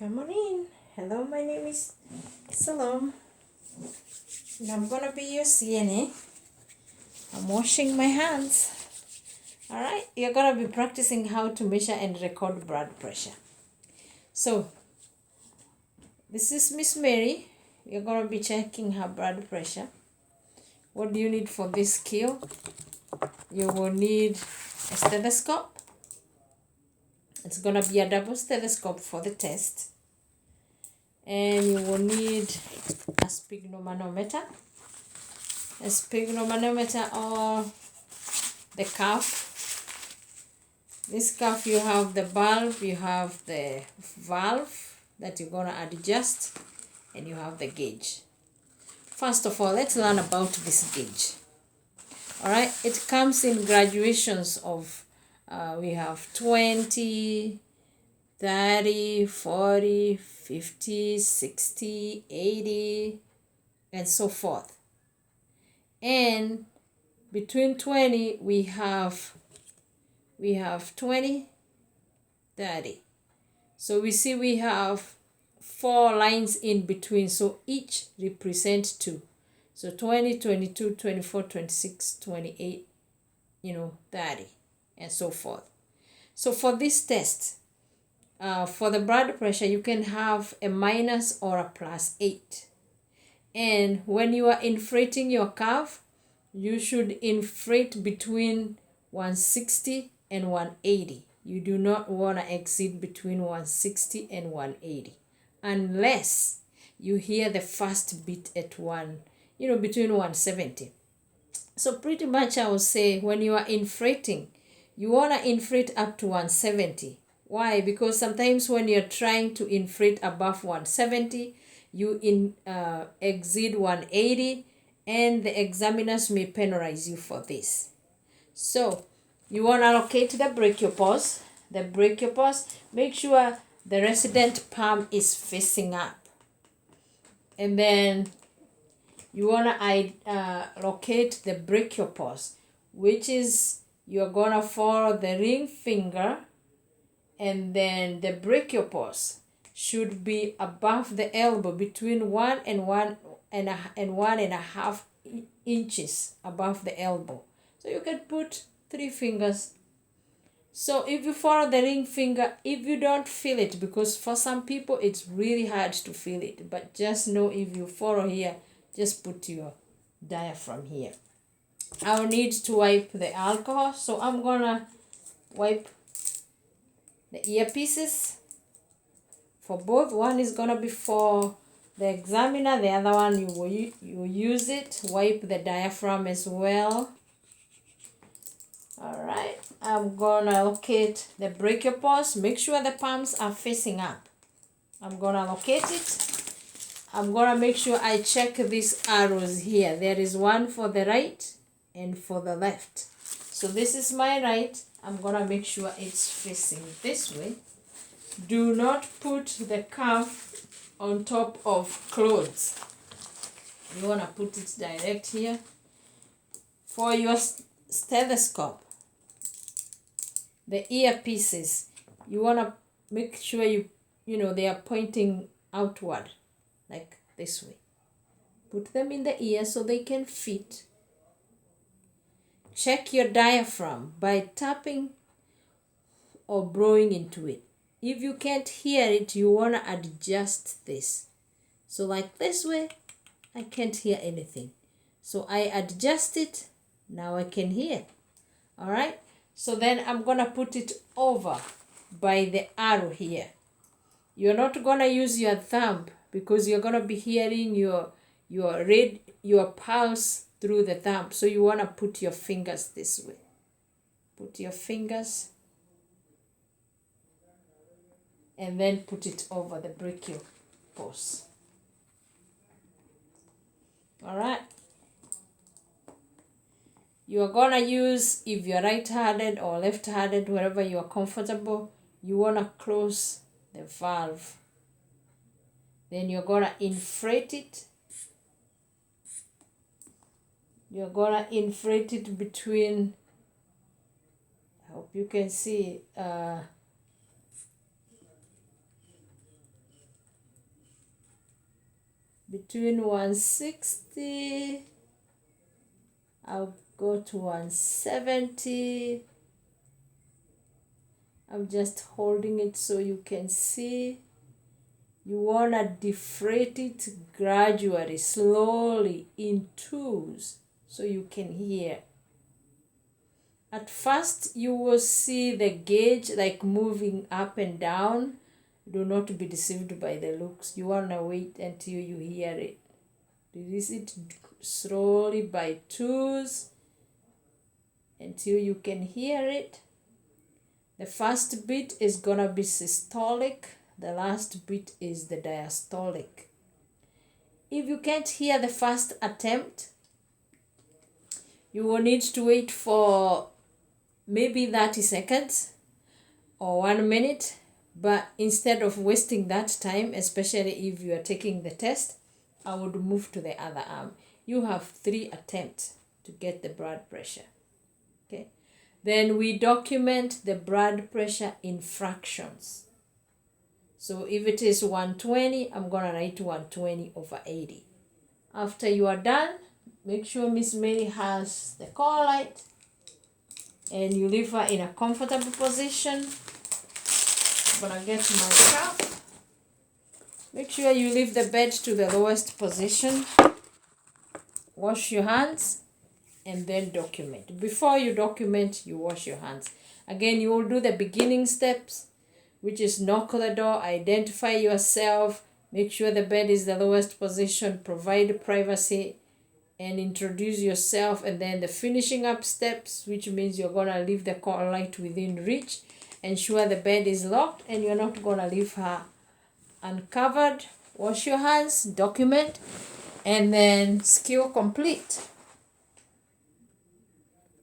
Come on in. Hello, my name is Salome. And I'm gonna be your CNA. I'm washing my hands. Alright, you're gonna be practicing how to measure and record blood pressure. So, this is Miss Mary. You're gonna be checking her blood pressure. What do you need for this skill? You will need a stethoscope. It's gonna be a double stethoscope for the test. And you will need a sphygmomanometer. A sphygmomanometer or the cuff. This cuff, you have the bulb, you have the valve that you're gonna adjust, and you have the gauge. First of all, let's learn about this gauge. Alright, it comes in graduations of we have 20, 30, 40, 50, 60, 80, and so forth. And between 20 we have 20, 30. So we see we have 4 lines in between, so each represent 2. So 20, 22, 24, 26, 28, 30, and so forth. So for this test, for the blood pressure, you can have a minus or a plus 8. And when you are inflating your curve, you should inflate between 160 and 180. You do not want to exceed between 160 and 180 unless you hear the first beat at between 170. So pretty much I would say when you are inflating, you want to inflate up to 170. Why? Because sometimes when you're trying to inflate above 170, you exceed 180, and the examiners may penalize you for this. So you want to locate the brachiopause. The brachiopause, make sure the resident palm is facing up. And then you want to locate the brachiopause, which is you're going to follow the ring finger, and then the brachiopause should be above the elbow, between 1 and 1.5 inches above the elbow. So you can put 3 fingers. So if you follow the ring finger, if you don't feel it, because for some people it's really hard to feel it, but just know if you follow here, just put your diaphragm here. I'll need to wipe the alcohol, so I'm gonna wipe the earpieces for both. One is gonna be for the examiner, the other one you will use it. Wipe the diaphragm as well. Alright, I'm gonna locate the brachiopause. Make sure the palms are facing up. I'm gonna locate it. I'm gonna make sure I check these arrows here. There is one for the right and for the left. So this is my right. I'm gonna make sure it's facing this way. Do not put the cuff on top of clothes. You wanna put it direct here. For your stethoscope, the earpieces, you wanna make sure they are pointing outward, like this way. Put them in the ear so they can fit. Check your diaphragm by tapping or blowing into it. If you can't hear it, you want to adjust this. So like this way, I can't hear anything. So I adjust it, now I can hear. Alright, so then I'm going to put it over by the arrow here. You're not going to use your thumb because you're going to be hearing your pulse through the thumb. So you want to put your fingers this way. Put your fingers and then put it over the brachiopause. Alright. You are going to use, if you're right-handed or left-handed, wherever you are comfortable, you want to close the valve. Then you're going to inflate it. You're going to inflate it between, I hope you can see, between 160, I'll go to 170. I'm just holding it so you can see. You want to deflate it gradually, slowly, in twos, so you can hear. At first, you will see the gauge like moving up and down. Do not be deceived by the looks. You want to wait until you hear it. Release it slowly by twos until you can hear it. The first beat is going to be systolic. The last beat is the diastolic. If you can't hear the first attempt, you will need to wait for maybe 30 seconds or 1 minute. But instead of wasting that time, especially if you are taking the test, I would move to the other arm. You have 3 attempts to get the blood pressure. Okay. Then we document the blood pressure in fractions. So if it is 120, I'm going to write 120 over 80. After you are done, make sure Miss Mary has the call light and you leave her in a comfortable position. I'm going to get my cup. Make sure you leave the bed to the lowest position. Wash your hands and then document. Before you document, you wash your hands. Again, you will do the beginning steps, which is knock the door, identify yourself, make sure the bed is the lowest position, provide privacy, and introduce yourself. And then the finishing up steps, which means you're going to leave the call light within reach, ensure the bed is locked and you're not going to leave her uncovered. Wash your hands, document, and then skill complete.